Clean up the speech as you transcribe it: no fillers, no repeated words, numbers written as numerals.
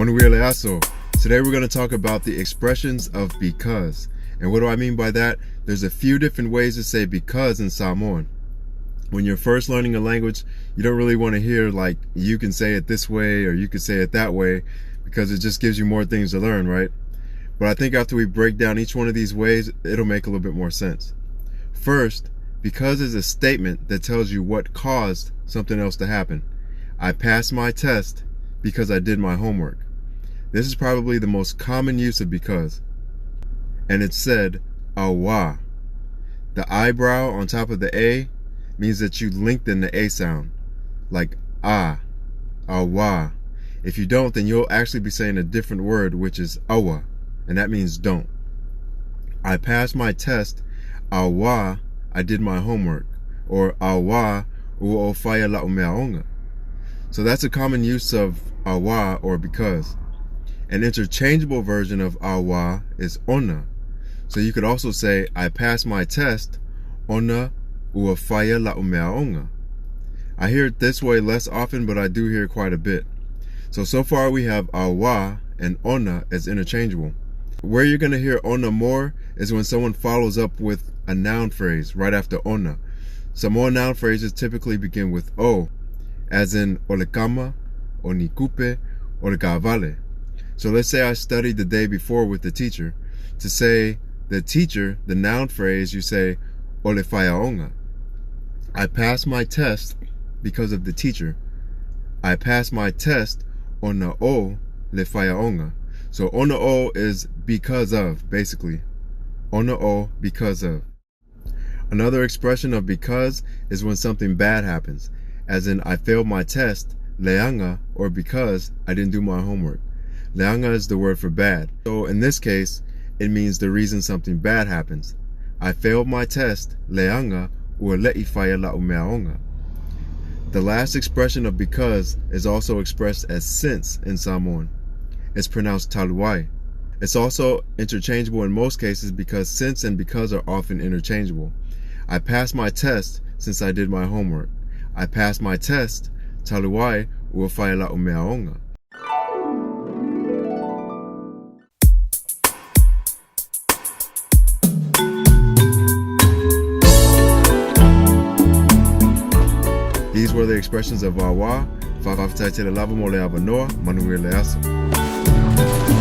Manuel. Today we're going to talk about the expressions of because. And what do I mean by that? There's a few different ways to say because in Samoan. When you're first learning a language, you don't really want to hear like you can say it this way or you can say it that way, because it just gives you more things to learn, right? But I think after we break down each one of these ways, it'll make a little bit more sense. First, because is a statement that tells you what caused something else to happen. I passed my test because I did my homework. This is probably the most common use of because. And it's said, awa. The eyebrow on top of the A means that you lengthen the A sound, like awa. If you don't, then you'll actually be saying a different word, which is awa, and that means don't. I passed my test, awa, I did my homework, or awa, u'ofaya la umeaonga. So that's a common use of awa or because. An interchangeable version of awa is ona. So you could also say, I passed my test, ona u'ofaya la umeaonga. I hear it this way less often, but I do hear it quite a bit. So far we have awa and ona as interchangeable. Where you're going to hear ona more is when someone follows up with a noun phrase right after ona. Samoan noun phrases typically begin with o, as in olekama, onikupe, olekavale. So let's say I studied the day before with the teacher. To say the teacher, the noun phrase, you say olefayaonga. I passed my test because of the teacher. I passed my test ona o lefayaonga. So ona o is because of, basically. Ona o, because of. Another expression of because is when something bad happens, as in I failed my test, leanga, or because I didn't do my homework. Leanga is the word for bad. So in this case, it means the reason something bad happens. I failed my test, leanga, or le'ifaya la umeaonga. The last expression of because is also expressed as since in Samoan. It's pronounced talu. It's also interchangeable in most cases because since and because are often interchangeable. I passed my test since I did my homework. I passed my test, taluai u'ofaya la umeaonga. These were the expressions of awa. Whakawhataitele lava mo le avanoa, Manuel.